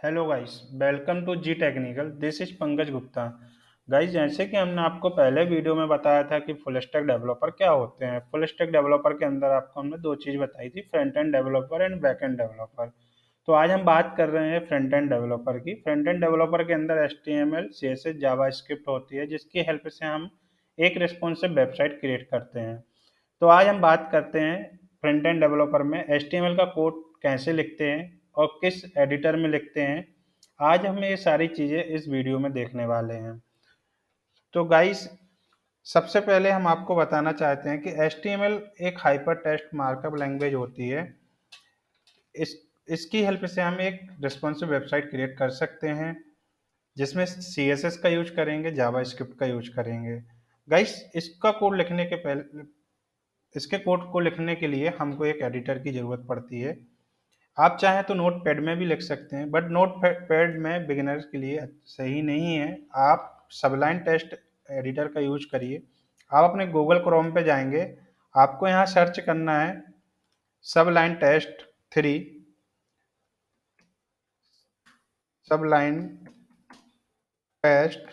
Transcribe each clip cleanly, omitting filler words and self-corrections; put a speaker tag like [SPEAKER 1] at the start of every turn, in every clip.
[SPEAKER 1] Hello guys, welcome to G Technical. This is Pankaj Gupta. Guys, जैसे कि हमने आपको पहले वीडियो में बताया था कि फुल स्टैक डेवलपर क्या होते हैं। फुल स्टैक डेवलपर के अंदर आपको हमने दो चीज़ बताई थी, front end developer and back end developer. तो आज हम बात कर रहे हैं फ्रंट एंड डेवलपर की। फ्रंट एंड डेवलपर के अंदर HTML, CSS, जावास्क्रिप्ट होती है, जिसकी हेल्प से हम एक रिस्पॉन्सिव वेबसाइट क्रिएट करते हैं। तो आज हम बात करते हैं फ्रंट एंड डेवलपर में HTML का कोड कैसे लिखते हैं और किस एडिटर में लिखते हैं। आज हम ये सारी चीज़ें इस वीडियो में देखने वाले हैं। तो गाइस, सबसे पहले हम आपको बताना चाहते हैं कि HTML एक हाइपर टेक्स्ट मार्कअप लैंग्वेज होती है। इस इसकी हेल्प से हम एक रिस्पॉन्सिव वेबसाइट क्रिएट कर सकते हैं, जिसमें CSS का यूज करेंगे, जावास्क्रिप्ट का यूज करेंगे। गाइस, इसका कोड लिखने के पहले इसके कोड को लिखने के लिए हमको एक एडिटर की ज़रूरत पड़ती है। आप चाहें तो नोट पैड में भी लिख सकते हैं, बट नोट पैड में बिगिनर्स के लिए सही नहीं है। आप सबलाइन टेक्स्ट एडिटर का यूज करिए। आप अपने गूगल क्रोम पे जाएंगे, आपको यहाँ सर्च करना है सबलाइन टेस्ट 3, सबलाइन टेस्ट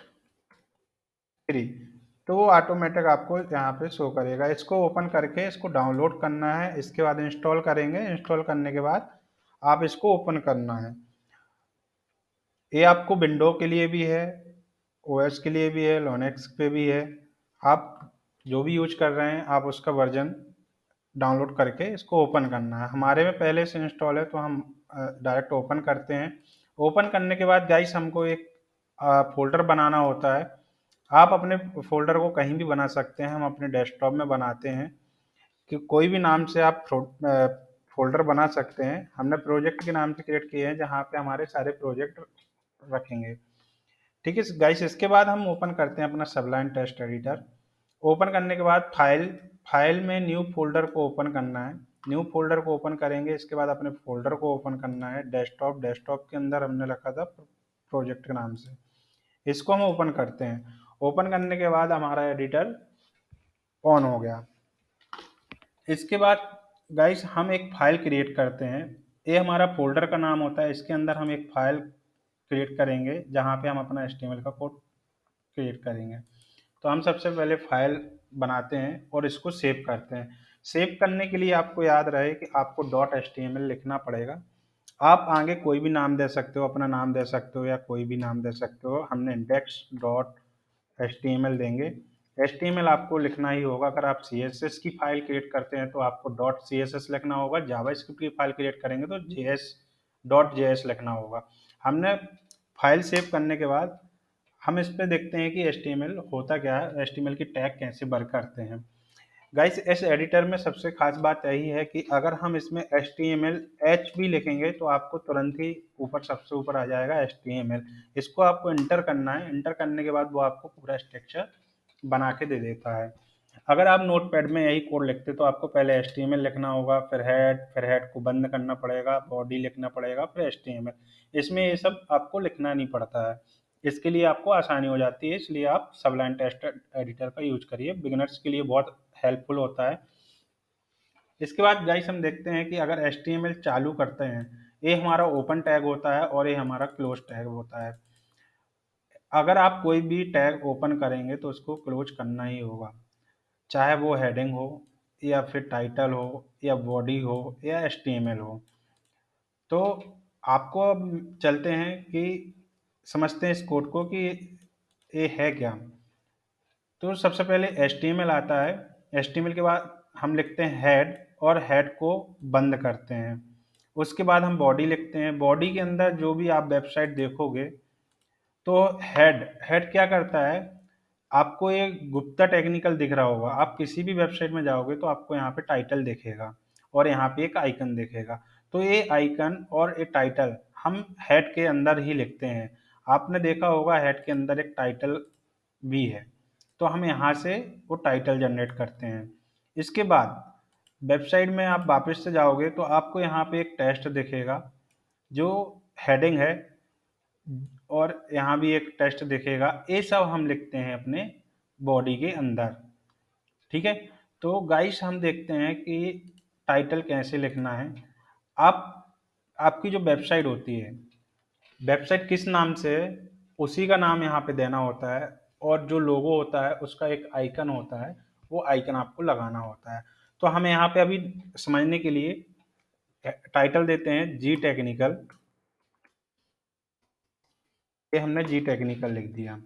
[SPEAKER 1] 3। तो वो ऑटोमेटिक आपको यहाँ पे शो करेगा। इसको ओपन करके इसको डाउनलोड करना है, इसके बाद इंस्टॉल करेंगे। इंस्टॉल करने के बाद आप इसको ओपन करना है। ये आपको विंडो के लिए भी है, OS के लिए भी है, लिनक्स पे भी है। आप जो भी यूज कर रहे हैं, आप उसका वर्जन डाउनलोड करके इसको ओपन करना है। हमारे में पहले से इंस्टॉल है, तो हम डायरेक्ट ओपन करते हैं। ओपन करने के बाद गाइस, हमको एक फोल्डर बनाना होता है। आप अपने फोल्डर को कहीं भी बना सकते हैं, हम अपने डेस्कटॉप में बनाते हैं कि कोई भी नाम से आप फोल्डर बना सकते हैं। हमने प्रोजेक्ट के नाम से क्रिएट किए हैं, जहाँ पे हमारे सारे प्रोजेक्ट रखेंगे। ठीक है गाइस, इसके बाद हम ओपन करते हैं अपना सबलाइन टेक्स्ट एडिटर। ओपन करने के बाद फाइल फाइल में न्यू फोल्डर को ओपन करना है। न्यू फोल्डर को ओपन करेंगे, इसके बाद अपने फोल्डर को ओपन करना है। डेस्कटॉप के अंदर हमने रखा था प्रोजेक्ट के नाम से, इसको हम ओपन करते हैं। ओपन करने के बाद हमारा एडिटर ऑन हो गया। इसके बाद गाइस, हम एक फाइल क्रिएट करते हैं। ये हमारा फोल्डर का नाम होता है, इसके अंदर हम एक फाइल क्रिएट करेंगे, जहाँ पे हम अपना HTML का कोड क्रिएट करेंगे। तो हम सबसे पहले फाइल बनाते हैं और इसको सेव करते हैं। सेव करने के लिए आपको याद रहे कि आपको .html लिखना पड़ेगा। आप आगे कोई भी नाम दे सकते हो, अपना नाम दे सकते हो या कोई भी नाम दे सकते हो। हमने index.html देंगे। HTML आपको लिखना ही होगा। अगर आप CSS की फाइल क्रिएट करते हैं तो आपको .css लिखना होगा। जावास्क्रिप्ट की फाइल क्रिएट करेंगे तो JS.js लिखना होगा। हमने फाइल सेव करने के बाद हम इस पे देखते हैं कि HTML होता क्या है, HTML की टैग कैसे वर्क करते हैं। गाइस, इस एडिटर में सबसे खास बात यही है कि अगर हम इसमें HTML भी लिखेंगे तो आपको तुरंत ही ऊपर सबसे ऊपर आ जाएगा HTML। इसको आपको इंटर करना है। इंटर करने के बाद वो आपको पूरा स्ट्रक्चर बना के दे देता है। अगर आप नोटपैड में यही कोड लिखते तो आपको पहले HTML लिखना होगा, फिर हेड को बंद करना पड़ेगा, बॉडी लिखना पड़ेगा, फिर HTML। इसमें ये सब आपको लिखना नहीं पड़ता है। इसके लिए आपको आसानी हो जाती है, इसलिए आप सबलाइन टेक्स्ट एडिटर का यूज करिए। बिगिनर्स के लिए बहुत हेल्पफुल होता है। इसके बाद गाइस, हम देखते हैं कि अगर HTML चालू करते हैं, ये हमारा ओपन टैग होता है और ये हमारा क्लोज टैग होता है। अगर आप कोई भी टैग ओपन करेंगे तो उसको क्लोज करना ही होगा, चाहे वो हेडिंग हो या फिर टाइटल हो या बॉडी हो या HTML हो। तो आपको अब चलते हैं कि समझते हैं इस कोड को कि ये है क्या। तो सबसे पहले HTML आता है। HTML के बाद हम लिखते हैं हेड और हेड को बंद करते हैं। उसके बाद हम बॉडी लिखते हैं। बॉडी के अंदर जो भी आप वेबसाइट देखोगे, तो हेड हेड क्या करता है, आपको ये गुप्ता टेक्निकल दिख रहा होगा। आप किसी भी वेबसाइट में जाओगे तो आपको यहाँ पे टाइटल दिखेगा और यहाँ पे एक आइकन दिखेगा। तो ये आइकन और ये टाइटल हम हेड के अंदर ही लिखते हैं। आपने देखा होगा हेड के अंदर एक टाइटल भी है, तो हम यहाँ से वो टाइटल जनरेट करते हैं। इसके बाद वेबसाइट में आप वापस से जाओगे तो आपको यहाँ पे एक टेक्स्ट दिखेगा जो हेडिंग है, और यहाँ भी एक टेक्स्ट दिखेगा। ये सब हम लिखते हैं अपने बॉडी के अंदर। ठीक है। तो गाइस, हम देखते हैं कि टाइटल कैसे लिखना है। आप आपकी जो वेबसाइट होती है, वेबसाइट किस नाम से है उसी का नाम यहाँ पे देना होता है, और जो लोगो होता है उसका एक आइकन होता है, वो आइकन आपको लगाना होता है। तो हम यहाँ पे अभी समझने के लिए टाइटल देते हैं जी टेक्निकल, ये हमने जी टेक्निकल लिख दिया।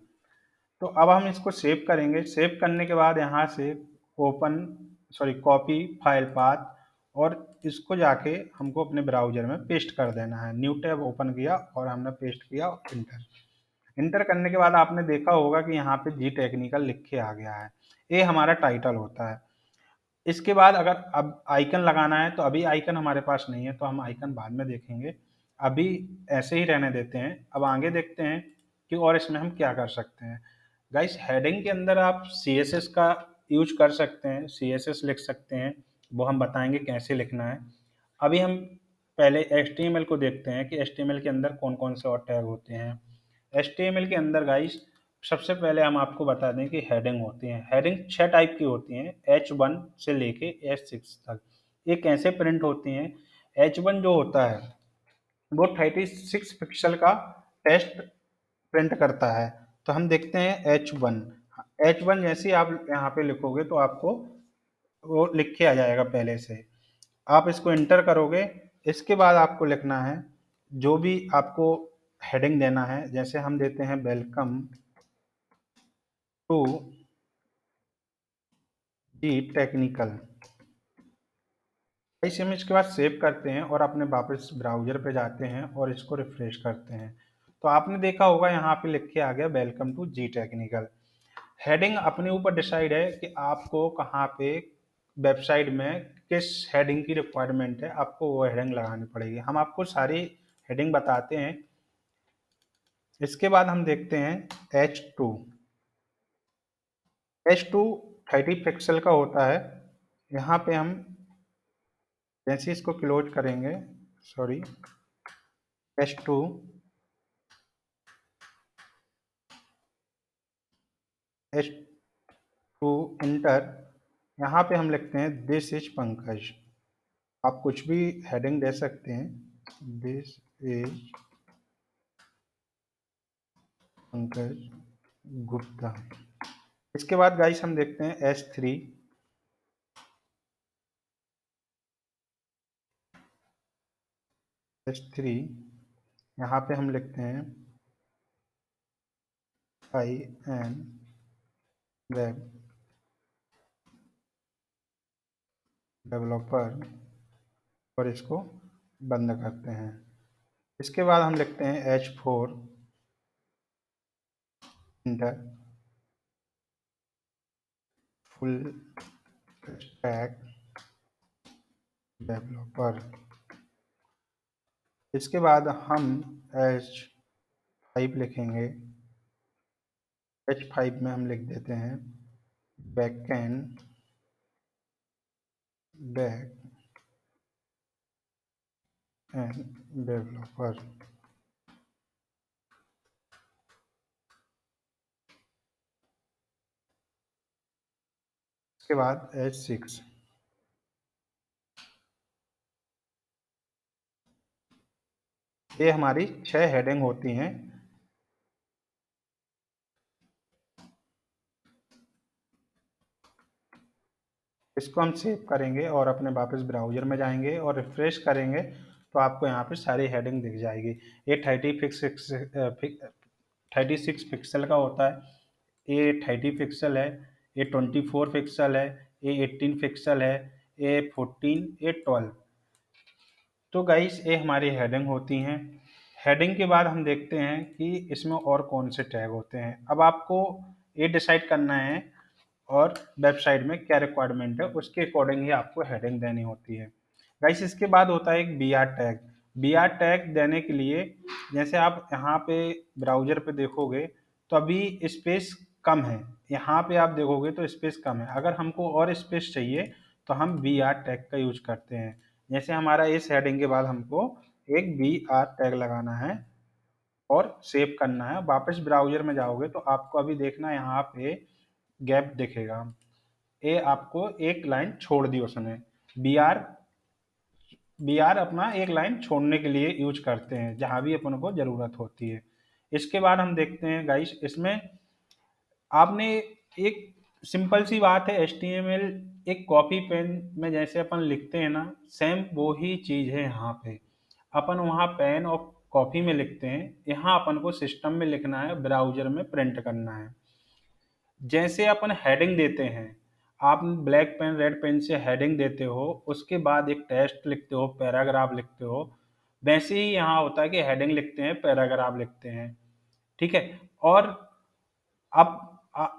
[SPEAKER 1] तो अब हम इसको सेव करेंगे। सेव करने के बाद यहाँ से open, sorry copy file path, और इसको जाके हमको अपने ब्राउजर में पेस्ट कर देना है। न्यू टैब ओपन किया और हमने पेस्ट किया, इंटर। इंटर करने के बाद आपने देखा होगा कि यहाँ पे जी टेक्निकल लिख के आ गया है, ये हमारा टाइटल होता है। इसके बाद अगर अब आइकन लगाना है तो अभी आइकन हमारे पास नहीं है, तो हम आइकन बाद में देखेंगे, अभी ऐसे ही रहने देते हैं। अब आगे देखते हैं कि और इसमें हम क्या कर सकते हैं। गाइस हेडिंग के अंदर आप सी एस एस का यूज कर सकते हैं, सी एस एस लिख सकते हैं, वो हम बताएंगे कैसे लिखना है। अभी हम पहले एच टी एम एल को देखते हैं कि एच टी एम एल के अंदर कौन कौन से और टैग होते हैं। एच टी एम एल के अंदर गाइस सबसे पहले हम आपको बता दें कि हेडिंग होती है। हेडिंग 6 टाइप की होती हैं, H1 से लेके H6 तक। ये कैसे प्रिंट होती हैं? H1 जो होता है वो 36 पिक्सल का टेक्स्ट प्रिंट करता है। तो हम देखते हैं H1। H1 जैसे ही आप यहाँ पे लिखोगे तो आपको वो लिख के आ जाएगा पहले से। आप इसको इंटर करोगे, इसके बाद आपको लिखना है जो भी आपको हेडिंग देना है। जैसे हम देते हैं वेलकम टू जी टेक्निकल। इस इमेज के बाद सेव करते हैं और अपने वापस ब्राउजर पे जाते हैं और इसको रिफ्रेश करते हैं। तो आपने देखा होगा यहाँ पे लिख के आ गया welcome to G Technical. Heading अपने ऊपर डिसाइड है कि आपको कहाँ पे वेबसाइट में किस हेडिंग की रिक्वायरमेंट है, आपको वो हेडिंग लगानी पड़ेगी। हम आपको सारी हेडिंग बताते हैं। इसके बाद हम देखते हैं H2। H2 30 पिक्सल का होता है। यहाँ पे हम जैसे इसको क्लोज करेंगे, सॉरी, H2 H2 इंटर। यहाँ पे हम लिखते हैं दिस इज पंकज। आप कुछ भी हेडिंग दे सकते हैं, दिस इज पंकज गुप्ता। इसके बाद गाइस हम देखते हैं S3। S3 यहाँ पे हम लिखते हैं आई एन वेब डेवलपर, और इसको बंद करते हैं। इसके बाद हम लिखते हैं H4 inter, full stack developer. इसके बाद हम H5 लिखेंगे। H5 में हम लिख देते हैं बैकएंड बैक एंड डेवलपर। इसके बाद H6। ये हमारी 6 हेडिंग होती हैं। इसको हम सेव करेंगे और अपने वापस ब्राउजर में जाएंगे और रिफ्रेश करेंगे, तो आपको यहाँ पे सारी हेडिंग दिख जाएगी। ये 36 पिक्सल का होता है, ये 30 पिक्सल है, ये 24 पिक्सल है, ये 18 पिक्सल है, ये 14, ये 12। तो गाइस ये हमारी हेडिंग होती हैं। हेडिंग के बाद हम देखते हैं कि इसमें और कौन से टैग होते हैं। अब आपको ये डिसाइड करना है और वेबसाइट में क्या रिक्वायरमेंट है उसके अकॉर्डिंग ही आपको हेडिंग देनी होती है। गाइस इसके बाद होता है एक B R tag. B R tag देने के लिए जैसे आप यहाँ पे ब्राउजर पे देखोगे तो अभी स्पेस कम है, यहाँ पे आप देखोगे तो स्पेस कम है। अगर हमको और स्पेस चाहिए तो हम बी आर टैग का यूज करते हैं। जैसे हमारा इस हेडिंग के बाद हमको एक बी आर टैग लगाना है और सेव करना है। वापस ब्राउजर में जाओगे तो आपको अभी देखना यहाँ पे गैप दिखेगा, ये आपको एक लाइन छोड़ दी उसने, बी आर वी आर अपना एक लाइन छोड़ने के लिए यूज करते हैं जहां भी अपन को जरूरत होती है। इसके बाद हम देखते हैं गाइस, इसमें आपने एक सिंपल सी बात है, HTML एक कॉपी पेन में जैसे अपन लिखते हैं ना, सेम वो ही चीज है यहाँ पे। अपन वहाँ पेन और कॉपी में लिखते हैं, यहाँ अपन को सिस्टम में लिखना है, ब्राउजर में प्रिंट करना है। जैसे अपन हेडिंग देते हैं, आप ब्लैक पेन रेड पेन से हेडिंग देते हो, उसके बाद एक टेक्स्ट लिखते हो, पैराग्राफ लिखते हो, वैसे ही यहाँ होता है कि हेडिंग लिखते हैं, पैराग्राफ लिखते हैं। ठीक है। और अब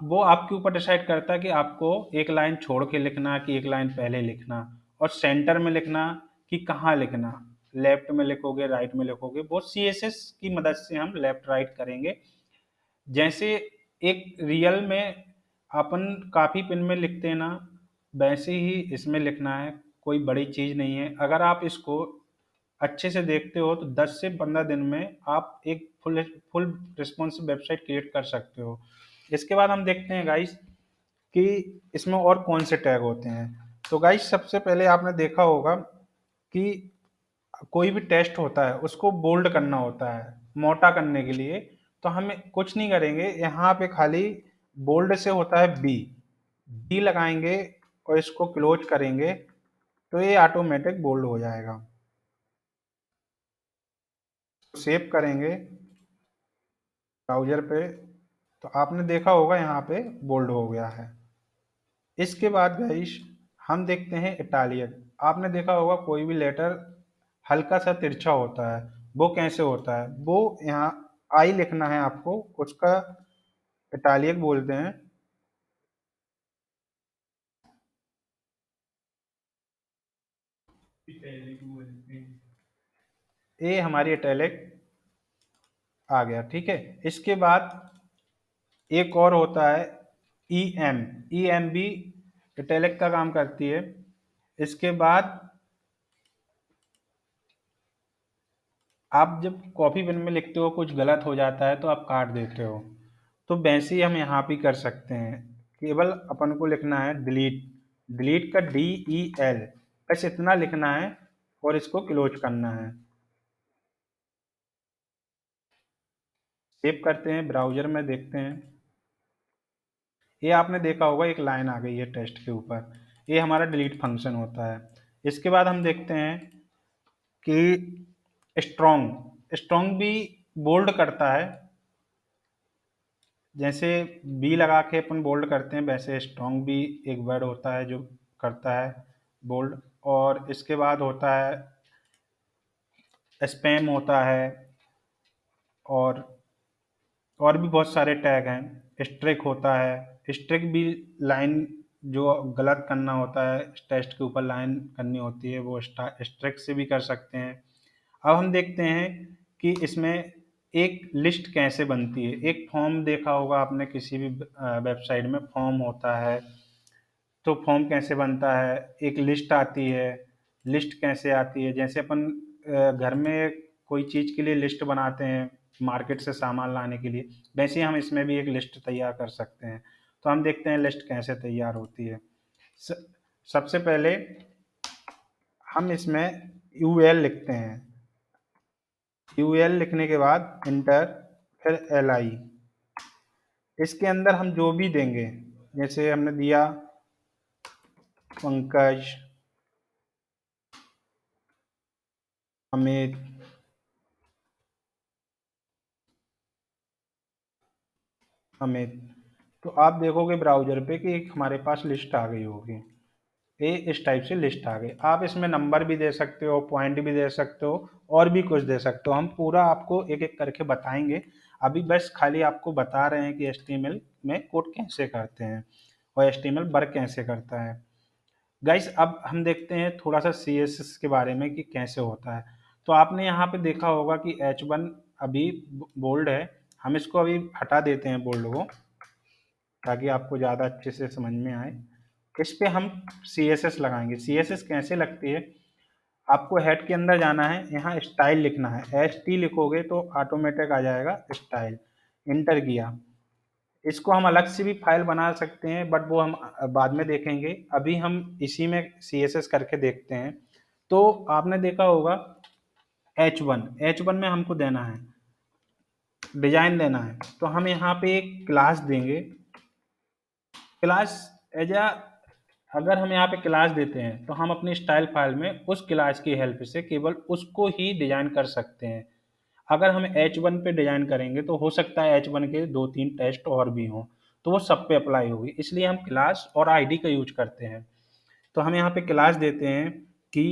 [SPEAKER 1] वो आपके ऊपर डिसाइड करता है कि आपको एक लाइन छोड़ के लिखना कि एक लाइन पहले लिखना, और सेंटर में लिखना कि कहाँ लिखना, लेफ्ट में लिखोगे राइट में लिखोगे, वो CSS की मदद से हम लेफ्ट राइट करेंगे। जैसे एक रियल में अपन काफी पेन में लिखते हैं ना, वैसे ही इसमें लिखना है। कोई बड़ी चीज नहीं है। अगर आप इसको अच्छे से देखते हो तो 10 से 15 दिन में आप एक full full responsive website create कर सकते हो। इसके बाद हम देखते हैं गाइस कि इसमें और कौन से टैग होते हैं। तो गाइस सबसे पहले आपने देखा होगा कि कोई भी टेस्ट होता है उसको बोल्ड करना होता है मोटा करने के लिए। तो हमें कुछ नहीं करेंगे, यहाँ पे खाली बोल्ड से होता है बी, बी लगाएंगे और इसको क्लोज करेंगे तो ये ऑटोमेटिक बोल्ड हो जाएगा। सेव करेंगे ब्राउजर पे तो आपने देखा होगा यहाँ पे बोल्ड हो गया है। इसके बाद गाइस हम देखते हैं इटालियन। आपने देखा होगा कोई भी लेटर हल्का सा तिरछा होता है, वो कैसे होता है? वो यहाँ आई लिखना है आपको, उसका इटालियन बोलते हैं। ये हमारी इटैलिक आ गया। ठीक है। इसके बाद एक और होता है EM, EM भी इटैलिक का काम करती है। इसके बाद आप जब कॉपी पेन में लिखते हो कुछ गलत हो जाता है तो आप काट देते हो, तो वैसे ही हम यहाँ भी कर सकते हैं। केवल अपन को लिखना है डिलीट, डिलीट का DEL, बस इतना लिखना है और इसको क्लोज करना है। सेव करते हैं, ब्राउजर में देखते हैं। ये आपने देखा होगा एक लाइन आ गई है टेस्ट के ऊपर, ये हमारा डिलीट फंक्शन होता है। इसके बाद हम देखते हैं कि स्ट्रॉन्ग, स्ट्रॉन्ग भी बोल्ड करता है। जैसे बी लगा के अपन बोल्ड करते हैं, वैसे स्ट्रॉन्ग भी एक वर्ड होता है जो करता है बोल्ड। और इसके बाद होता है स्पैम होता है, और भी बहुत सारे टैग हैं। स्ट्रिक होता है, स्ट्रिक भी लाइन जो गलत करना होता है, टेस्ट के ऊपर लाइन करनी होती है, वो स्ट्रिक से भी कर सकते हैं। अब हम देखते हैं कि इसमें एक लिस्ट कैसे बनती है। एक फॉर्म देखा होगा आपने, किसी भी वेबसाइट में फॉर्म होता है, तो फॉर्म कैसे बनता है, एक लिस्ट आती है। लिस्ट कैसे आती है? जैसे अपन घर में कोई चीज़ के लिए लिस्ट बनाते हैं मार्केट से सामान लाने के लिए, वैसे ही हम इसमें भी एक लिस्ट तैयार कर सकते हैं। तो हम देखते हैं लिस्ट कैसे तैयार होती है। स- सबसे पहले हम इसमें UL लिखते हैं। UL लिखने के बाद इंटर, फिर LI। इसके अंदर हम जो भी देंगे, जैसे हमने दिया पंकज, अमित, अमित, तो आप देखोगे ब्राउजर पे कि एक हमारे पास लिस्ट आ गई होगी। ये इस टाइप से लिस्ट आ गई। आप इसमें नंबर भी दे सकते हो, पॉइंट भी दे सकते हो, और भी कुछ दे सकते हो। हम पूरा आपको एक एक करके बताएंगे। अभी बस खाली आपको बता रहे हैं कि HTML में कोड कैसे करते हैं और HTML वर्क कैसे करता है। गाइस अब हम देखते हैं थोड़ा सा CSS के बारे में कि कैसे होता है। तो आपने यहाँ पे देखा होगा कि H1 अभी बोल्ड है। हम इसको अभी हटा देते हैं बोल्ड को, ताकि आपको ज़्यादा अच्छे से समझ में आए। इस पे हम CSS लगाएंगे। CSS कैसे लगती है? आपको हेड के अंदर जाना है, यहाँ स्टाइल लिखना है, ST लिखोगे तो ऑटोमेटिक आ जाएगा स्टाइल। इंटर किया। इसको हम अलग से भी फाइल बना सकते हैं, बट वो हम बाद में देखेंगे। अभी हम इसी में CSS करके देखते हैं। तो आपने देखा होगा H1 में हमको देना है, डिजाइन देना है, तो हम यहाँ पे एक क्लास देंगे। क्लास एज अ अगर हम यहाँ पे क्लास देते हैं तो हम अपनी स्टाइल फाइल में उस क्लास की हेल्प से केवल उसको ही डिजाइन कर सकते हैं। अगर हम H1 पे डिजाइन करेंगे तो हो सकता है H1 के 2-3 टेस्ट और भी हों, तो वो सब पे अप्लाई होगी, इसलिए हम क्लास और आईडी का यूज करते हैं। तो हम यहाँ पे क्लास देते हैं कि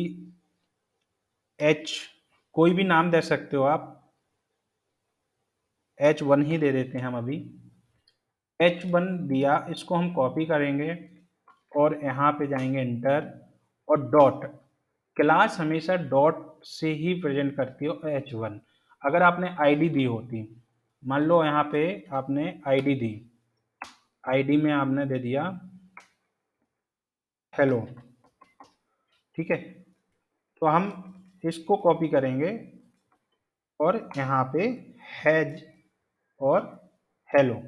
[SPEAKER 1] H, कोई भी नाम दे सकते हो आप, H1 ही दे देते हैं हम अभी। H1 दिया, इसको हम कॉपी करेंगे और यहाँ पे जाएंगे इंटर और डॉट। क्लास हमेशा डॉट से ही प्रेजेंट करती हो H1। अगर आपने आईडी दी होती, मान लो यहाँ पे आपने आईडी दी, आईडी में आपने दे दिया हेलो, ठीक है, तो हम इसको कॉपी करेंगे और यहाँ पे हैज और हेलो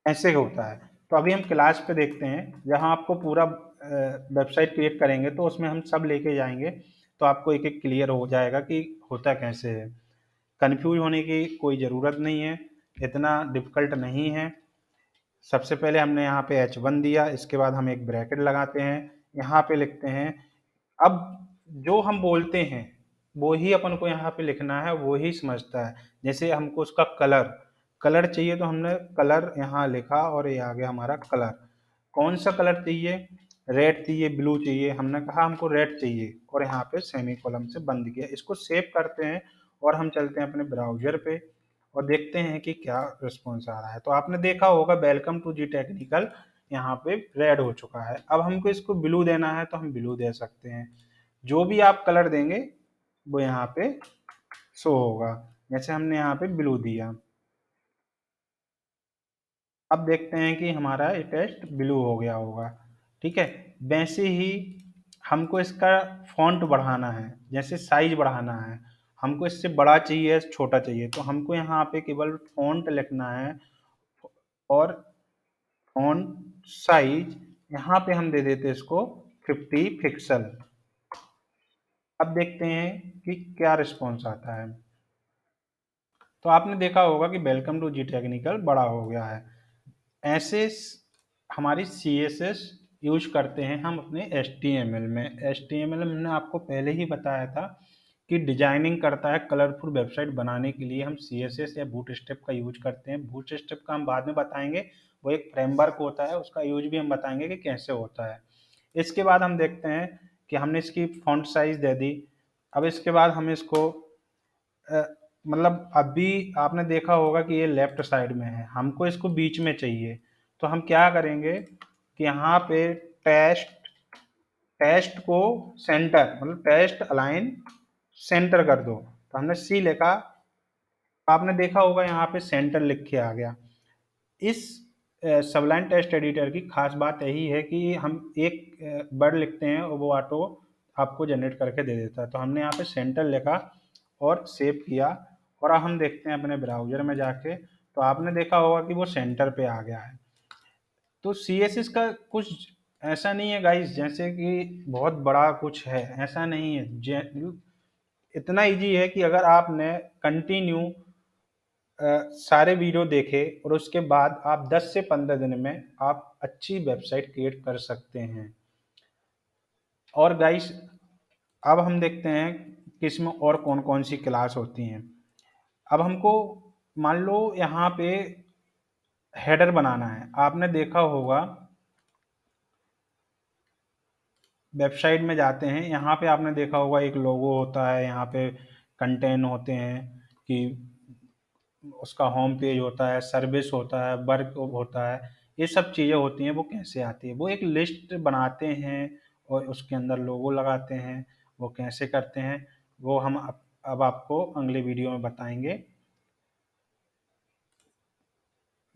[SPEAKER 1] ऐसे होता है। तो अभी हम क्लास पे देखते हैं, जहाँ आपको पूरा वेबसाइट क्रिएट करेंगे तो उसमें हम सब लेके जाएंगे, तो आपको एक एक क्लियर हो जाएगा कि होता कैसे है। कंफ्यूज होने की कोई ज़रूरत नहीं है, इतना डिफिकल्ट नहीं है। सबसे पहले हमने यहाँ पे H1 दिया, इसके बाद हम एक ब्रैकेट लगाते हैं, यहाँ पे लिखते हैं। अब जो हम बोलते हैं वो ही अपन को यहाँ पे लिखना है, वो ही समझता है। जैसे हमको उसका कलर कलर चाहिए तो हमने कलर यहाँ लिखा और ये आ गया हमारा कलर। कौन सा कलर चाहिए, रेड चाहिए, ब्लू चाहिए, हमने कहा हमको रेड चाहिए और यहाँ पे सेमी कॉलम से बंद किया। इसको सेव करते हैं और हम चलते हैं अपने ब्राउजर पे और देखते हैं कि क्या रिस्पॉन्स आ रहा है। तो आपने देखा होगा वेलकम टू जी टेक्निकल यहाँ पे रेड हो चुका है। अब हमको इसको ब्लू देना है तो हम ब्लू दे सकते हैं। जो भी आप कलर देंगे वो यहाँ पे शो होगा। जैसे हमने यहाँ पे ब्लू दिया, अब देखते हैं कि हमारा ये टेस्ट ब्लू हो गया होगा, ठीक है। वैसे ही हमको इसका फॉन्ट बढ़ाना है, जैसे साइज बढ़ाना है, हमको इससे बड़ा चाहिए छोटा चाहिए, तो हमको यहाँ पे केवल फॉन्ट लिखना है और फॉन्ट साइज यहाँ पे हम दे देते इसको 50 पिक्सल। अब देखते हैं कि क्या रिस्पॉन्स आता है। तो आपने देखा होगा कि वेलकम टू जी टेक्निकल बड़ा हो गया है। ऐसे हमारी CSS यूज करते हैं हम अपने HTML में। HTML में हमने आपको पहले ही बताया था कि डिजाइनिंग करता है, कलरफुल वेबसाइट बनाने के लिए हम CSS या बूटस्ट्रैप का यूज करते हैं। बूटस्ट्रैप का हम बाद में बताएंगे, वो एक फ्रेमवर्क होता है, उसका यूज भी हम बताएंगे कि कैसे होता है। इसके बाद हम देखते हैं कि हमने इसकी फॉन्ट साइज दे दी। अब इसके बाद हम इसको मतलब अभी आपने देखा होगा कि ये लेफ्ट साइड में है, हमको इसको बीच में चाहिए। तो हम क्या करेंगे कि यहाँ पे टेस्ट टेस्ट को सेंटर, मतलब टेस्ट अलाइन सेंटर कर दो। तो हमने C लिखा, आपने देखा होगा यहाँ पे सेंटर लिख के आ गया। इस सबलाइन टेक्स्ट एडिटर की खास बात यही है कि हम एक वर्ड लिखते हैं और वो ऑटो आपको जनरेट करके दे देता है। तो हमने यहाँ पे सेंटर लिखा और सेव किया और अब हम देखते हैं अपने ब्राउजर में जाके, तो आपने देखा होगा कि वो सेंटर पे आ गया है। तो CSS का कुछ ऐसा नहीं है गाइस जैसे कि बहुत बड़ा कुछ है, ऐसा नहीं है। इतना इजी है कि अगर आपने कंटिन्यू सारे वीडियो देखे और उसके बाद आप 10 से 15 दिन में आप अच्छी वेबसाइट क्रिएट कर सकते हैं। और गाइस अब हम देखते हैं कि इसमें और कौन कौन सी क्लास होती हैं। अब हमको मान लो यहाँ पे हेडर बनाना है, आपने देखा होगा वेबसाइट में जाते हैं, यहाँ पे आपने देखा होगा एक लोगो होता है, यहाँ पे कंटेंट होते हैं कि उसका होम पेज होता है, सर्विस होता है, वर्क होता है, ये सब चीज़ें होती हैं। वो कैसे आती है, वो एक लिस्ट बनाते हैं और उसके अंदर लोगो लगाते हैं। वो कैसे करते हैं वो हम अब आपको अगले वीडियो में बताएंगे।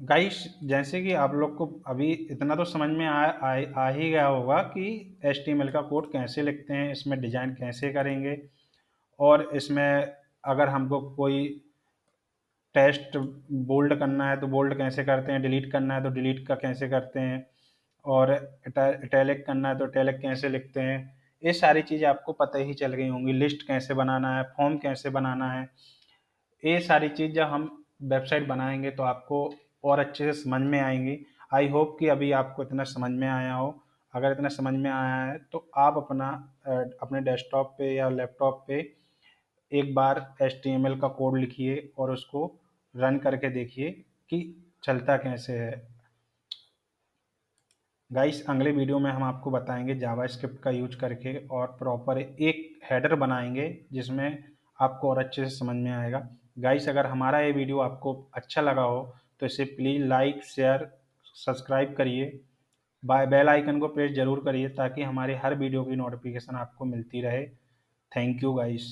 [SPEAKER 1] गाइस जैसे कि आप लोग को अभी इतना तो समझ में आ ही गया होगा कि HTML का कोड कैसे लिखते हैं, इसमें डिज़ाइन कैसे करेंगे, और इसमें अगर हमको कोई टेस्ट बोल्ड करना है तो बोल्ड कैसे करते हैं, डिलीट करना है तो डिलीट का कैसे करते हैं, और इटैलिक करना है तो इटैलिक कैसे लिखते हैं। ये सारी चीज़ें आपको पता ही चल गई होंगी, लिस्ट कैसे बनाना है, फॉर्म कैसे बनाना है। ये सारी चीज़ जब हम वेबसाइट बनाएंगे तो आपको और अच्छे से समझ में आएंगी। आई होप कि अभी आपको इतना समझ में आया हो। अगर इतना समझ में आया है तो आप अपने डेस्कटॉप पे या लैपटॉप पे एक बार HTML का कोड लिखिए और उसको रन करके देखिए कि चलता कैसे है। गाइस अगले वीडियो में हम आपको बताएंगे जावास्क्रिप्ट का यूज करके और प्रॉपर एक हेडर बनाएंगे जिसमें आपको और अच्छे से समझ में आएगा। गाइस अगर हमारा ये वीडियो आपको अच्छा लगा हो तो इसे प्लीज़ लाइक शेयर सब्सक्राइब करिए, बेल आइकन को प्रेस जरूर करिए ताकि हमारे हर वीडियो की नोटिफिकेशन आपको मिलती रहे। Thank you guys.